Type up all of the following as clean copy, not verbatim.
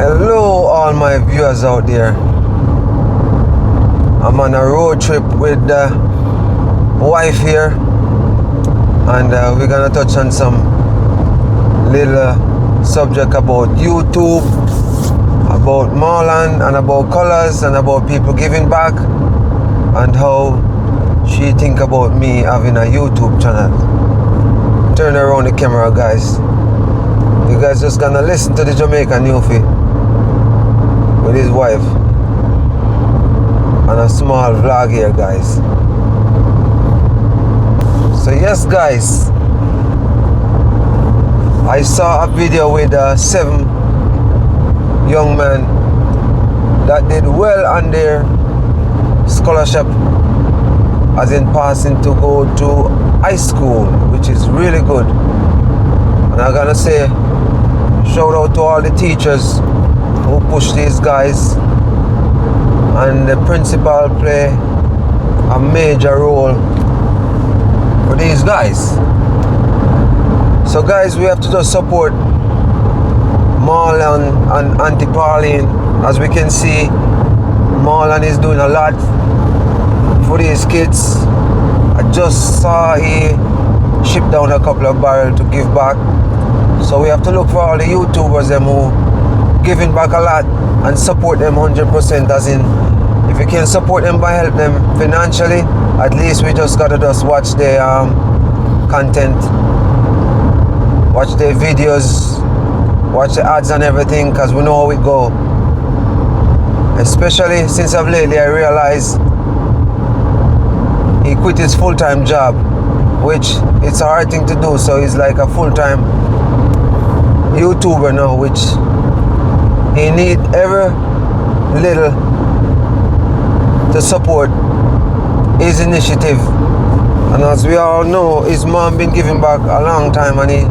Hello all my viewers out there. I'm on a road trip with the wife here, and we're gonna touch on some little subject about YouTube, about Marlon, and about colors, and about people giving back, and how she think about me having a YouTube channel. Turn around the camera, guys. You guys just gonna listen to the Jamaican Newfie with his wife on a small vlog here, guys. So yes, guys, I saw a video with 7 young men that did well on their scholarship, as in passing to go to high school, which is really good. And I'm gonna say shout out to all the teachers who push these guys, and the principal play a major role for these guys. So guys, we have to just support Marlon and Auntie Pauline. As we can see, Marlon is doing a lot for these kids. I just saw he ship down a couple of barrels to give back. So we have to look for all the YouTubers them who giving back a lot and support them 100%, as in if you can support them by help them financially, at least we just gotta just watch their content, watch their videos, watch the ads and everything, because we know how it go. Especially since of lately I realized he quit his full-time job, which it's a hard thing to do, so he's like a full-time YouTuber now, which he need every little to support his initiative. And as we all know, his mom been giving back a long time, and he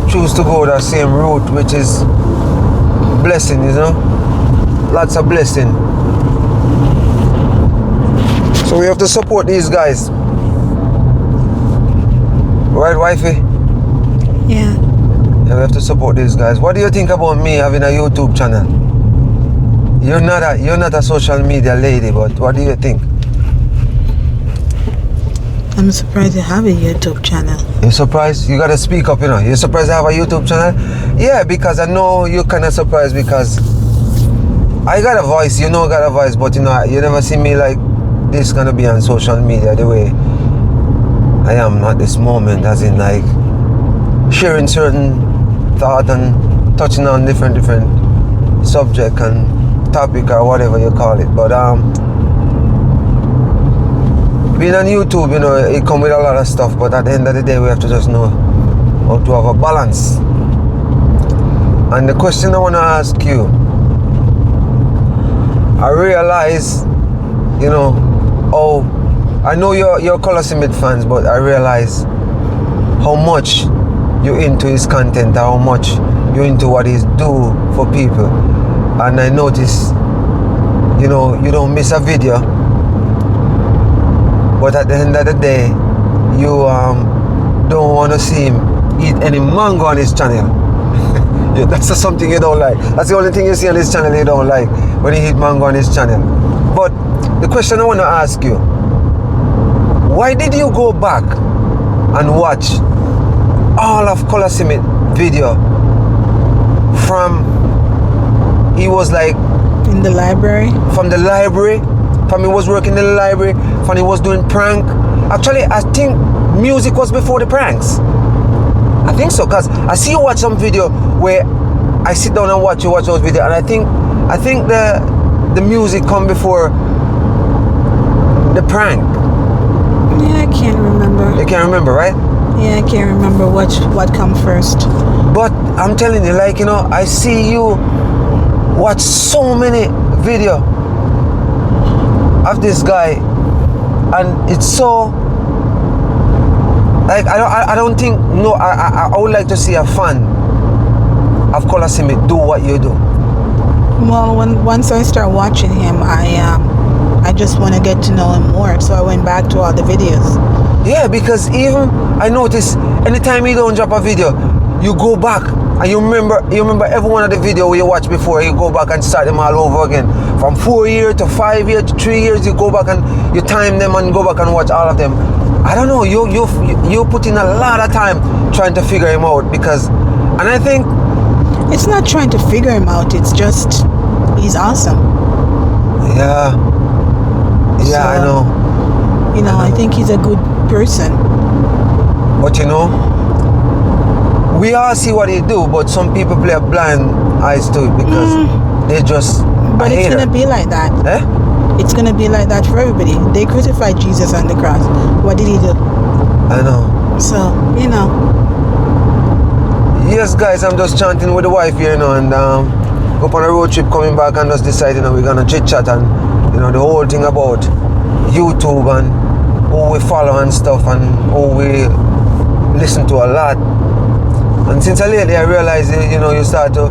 choose to go that same route, which is blessing, you know, lots of blessing. So we have to support these guys, right, wifey? Yeah. Yeah, we have to support these guys. What do you think about me having a YouTube channel? You're not a social media lady, but what do you think? I'm surprised you have a YouTube channel. You're surprised? You gotta speak up, you know. You're surprised I have a YouTube channel? Yeah, because I know you're kind of surprised, because I got a voice, you know I got a voice, but you know, you never see me like this gonna be on social media the way I am at this moment, as in like sharing certain thought and touching on different subject and topic or whatever you call it. But being on YouTube, you know, it comes with a lot of stuff, but at the end of the day we have to just know how to have a balance. And the question I want to ask you, I realize, you know, I know you're Color Simit fans, but I realize how much you're into his content, how much you're into what he's do for people. And I notice, you know, you don't miss a video, but at the end of the day, you don't want to see him eat any mango on his channel. Yeah, that's just something you don't like. That's the only thing you see on his channel you don't like, when he eat mango on his channel. But the question I want to ask you, why did you go back and watch all of Color Simit video from he was like In the library? from the library, from he was working in the library, from he was doing prank. Actually, I think music was before the pranks. I think so, because I see you watch some video where I sit down and watch those videos, and I think the music come before the prank. Yeah, I can't remember. You can't remember, right? Yeah, I can't remember what come first. But I'm telling you, like, you know, I see you watch so many video of this guy, and it's so like I don't think, no, I would like to see a fan of Color Simit do what you do. Well, once I start watching him, I just want to get to know him more, so I went back to all the videos. Yeah, because even I notice anytime you don't drop a video, you go back And you remember every one of the video you watch before, you go back and start them all over again. From 4 years to 5 years to 3 years, you go back and you time them and go back and watch all of them. I don't know, you put in a lot of time trying to figure him out because, and I think It's not trying to figure him out. It's just he's awesome. yeah, So, I know. You know, I think he's a good person. But you know, we all see what he do, but some people play a blind eyes to it because they just But a it's hater. gonna be like that. Eh? It's gonna be like that for everybody. They crucified Jesus on the cross. What did he do? I know. So, you know. Yes, guys, I'm just chanting with the wife here, you know, and go up on a road trip coming back and just decide, you know, we're gonna chit chat and, you know, the whole thing about YouTube and who we follow and stuff and who we listen to a lot. And since lately I realized, you know, you start to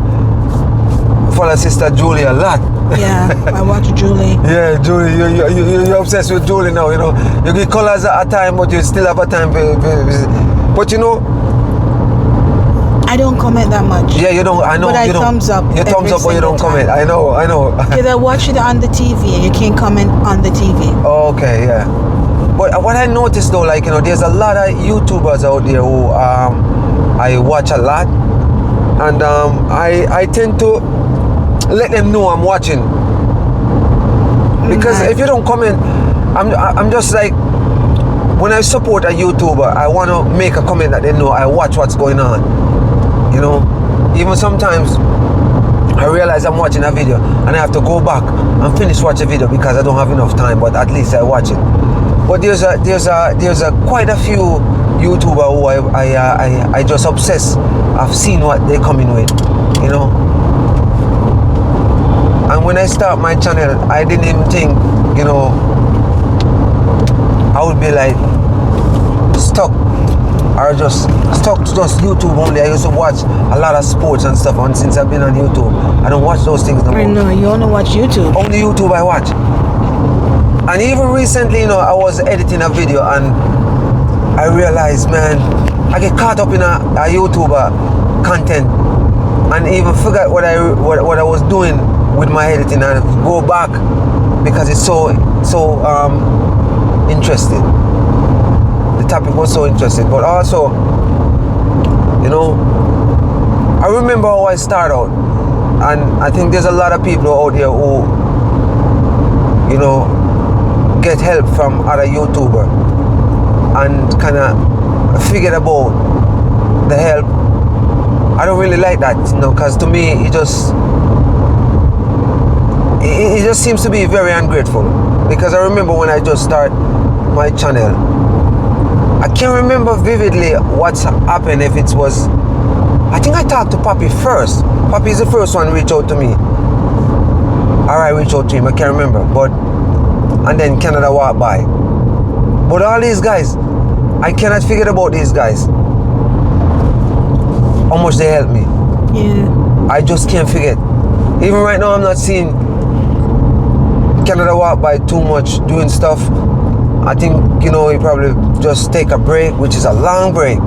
follow Sister Julie a lot. Yeah, I watch Julie. Yeah, Julie, you're obsessed with Julie now, you know. You get colors at a time, but you still have a time but you know, I don't comment that much. yeah, you don't, I know, But I you don't. thumbs up You thumbs every up, but you single don't comment. time. I know. Because I watch it on the TV and you can't comment on the TV. Okay, yeah. But what I noticed though, like, you know, there's a lot of YouTubers out there who I watch a lot, and I tend to let them know I'm watching. Because Right. if you don't comment, I'm just like, when I support a YouTuber, I want to make a comment that they know I watch what's going on. You know, even sometimes I realize I'm watching a video and I have to go back and finish watch a video because I don't have enough time, but at least I watch it. But there's a quite a few YouTuber who I just obsess. I've seen what they're coming with, you know. And when I start my channel, I didn't even think, you know, I would be like stuck or just stuck to just YouTube only. I used to watch a lot of sports and stuff, and since I've been on YouTube, I don't watch those things no I more. know, you only watch YouTube. Only YouTube I watch. And even recently, you know, I was editing a video and I realized, man, I get caught up in a YouTuber content and even forgot what I was doing with my editing and go back because it's so interesting. The topic was so interesting, but also, you know, I remember how I started out, and I think there's a lot of people out there who, you know, get help from other YouTuber and kind of figure about the help. I don't really like that, you know, because to me it just seems to be very ungrateful. Because I remember when I just started my channel, I can't remember vividly what's happened. If it was, I think I talked to Papi first. Papi is the first one to reach out to me, or I reached out to him, I can't remember. But and then Canada walked by. But all these guys, I cannot figure about these guys, how much they help me. Yeah. I just can't forget. Even right now, I'm not seeing Canada walk by too much doing stuff. I think, you know, he probably just take a break, which is a long break.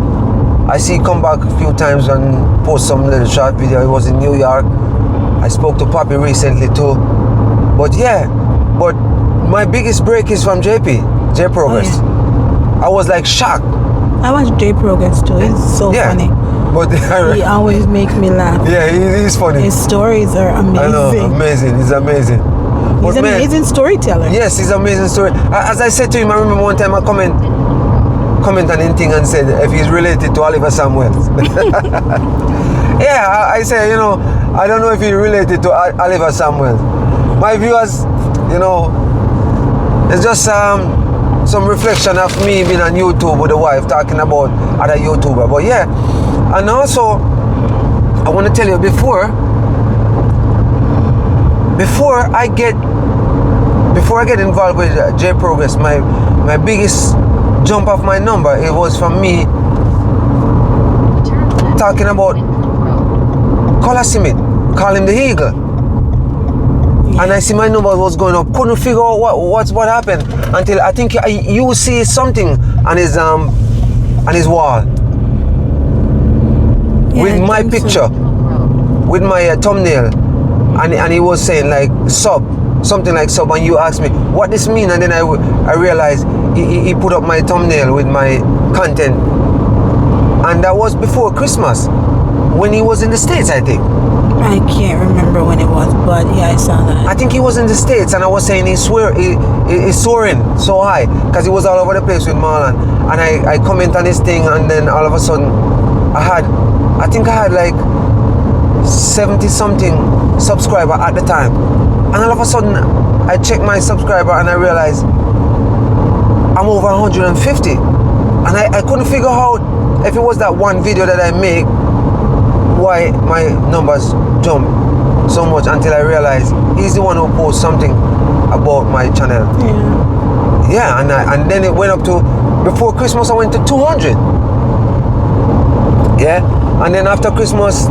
I see he come back a few times and post some little short video. He was in New York. I spoke to Papi recently too. But yeah, but my biggest break is from J Progress. Oh, I was like shocked. I watch J Progress too. He's so Yeah. funny. But He always makes me laugh. yeah, he's funny. His stories are amazing. I know, amazing. He's amazing. He's But an man, amazing storyteller. yes, he's amazing story. As I said to him, I remember one time I comment on anything and said if he's related to Oliver Samuel. Yeah, I say, you know, I don't know if he's related to Oliver Samuel. My viewers, you know, it's just some reflection of me being on YouTube with the wife talking about other YouTuber. But yeah, and also I want to tell you before I get involved with J Progress, my biggest jump off my number, it was from me talking about Color Simit, call him the Eagle. Yeah. And I see my number was going up. Couldn't figure out what happened until I think you see something on his wall. Yeah, with I my think so. picture, with my thumbnail, and he was saying like sub, something like sub, and you asked me what this mean, and then I realized he put up my thumbnail with my content, and that was before Christmas when he was in the States, I think. I can't remember when it was, but yeah, I saw that. I think he was in the States, and I was saying he's soaring so high because he was all over the place with Marlon. And I comment on his thing, and then all of a sudden I think I had like 70 something subscriber at the time, and all of a sudden I checked my subscriber and I realized I'm over 150, and I couldn't figure out if it was that one video that I make why my numbers jump so much, until I realized he's the one who posts something about my channel. Yeah. Yeah, and then it went up to, before Christmas I went to 200. Yeah, and then after Christmas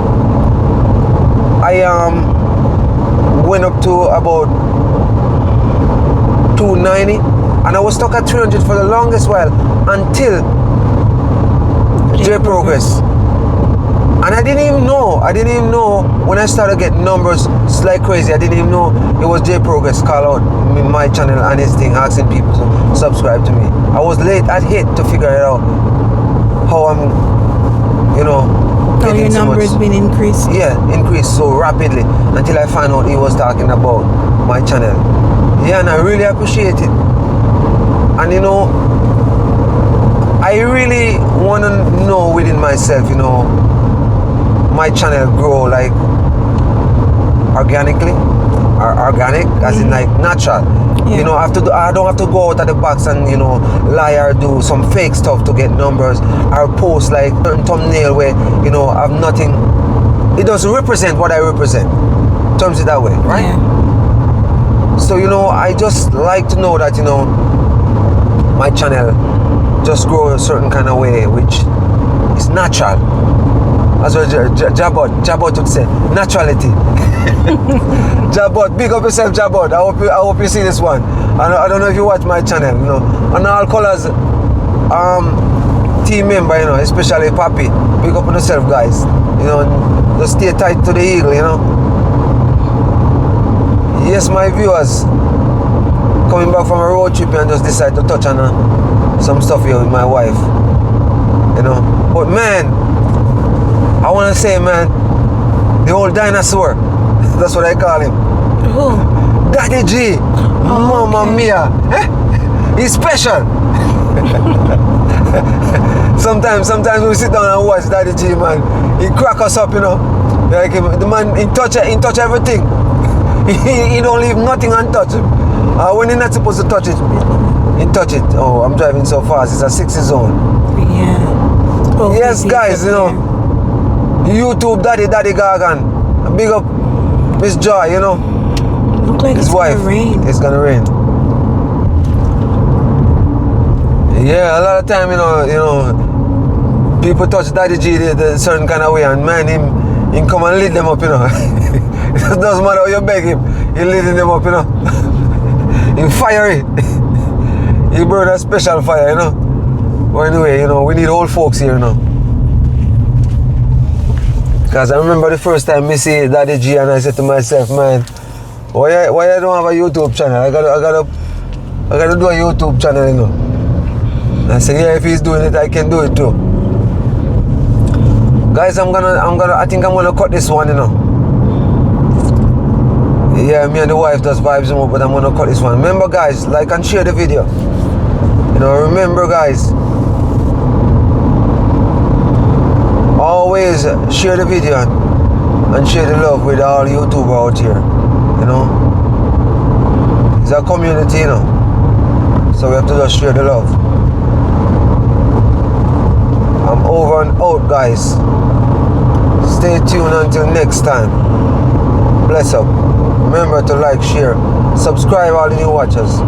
I went up to about 290, and I was stuck at 300 for the longest while until J Progress. And I didn't even know when I started getting numbers like crazy. I didn't even know it was J Progress call out my channel and his thing, asking people to subscribe to me. I was late at hit to figure it out how I'm, How your so numbers much, been increased. yeah, increased so rapidly, until I found out he was talking about my channel. Yeah, and I really appreciate it. And I really want to know within myself, my channel grow like organically, or organic, as in like natural. Yeah. I don't have to go out of the box and lie or do some fake stuff to get numbers, or post like a thumbnail where I've nothing. It doesn't represent what I represent. Terms it that way, right? Yeah. So I just like to know that my channel just grow a certain kind of way, which is natural. As well, Jabot would say, naturality. Jabot, big up yourself, Jabot. I hope you see this one. I don't know if you watch my channel, and all colors team member, especially Papi. Big up on yourself, guys. Just stay tight to the eagle, Yes, my viewers, coming back from a road trip and just decide to touch on some stuff here with my wife, But man, I want to say, man, the old dinosaur, that's what I call him. Who? Daddy G, Mamma Mia, he's special. Sometimes we sit down and watch Daddy G, man, he crack us up, like the man, he touch everything. He don't leave nothing untouched. When he's not supposed to touch it, he touch it. Oh, I'm driving so fast, it's a 60 zone. Yeah. Oh, Yes, guys, YouTube Daddy Gargan. Big up Miss Joy, Look like his it's wife. gonna rain. It's gonna rain. Yeah, a lot of time, people touch Daddy G the certain kind of way, and man, him come and lead them up, It doesn't matter how you beg him, he leading them up, He fiery. He burn a special fire, But anyway, we need old folks here, Because I remember the first time I see Daddy G, and I said to myself, man, why I don't have a YouTube channel? I gotta do a YouTube channel, And I said, yeah, if he's doing it, I can do it too. Guys, I think I'm gonna cut this one, Yeah, me and the wife does vibes more, but I'm gonna cut this one. Remember, guys, like and share the video. Remember, guys, always share the video and share the love with all YouTubers out here. It's a community, so we have to just share the love. I'm over and out, guys. Stay tuned until next time. Bless up. Remember to like, share, subscribe, all the new watchers.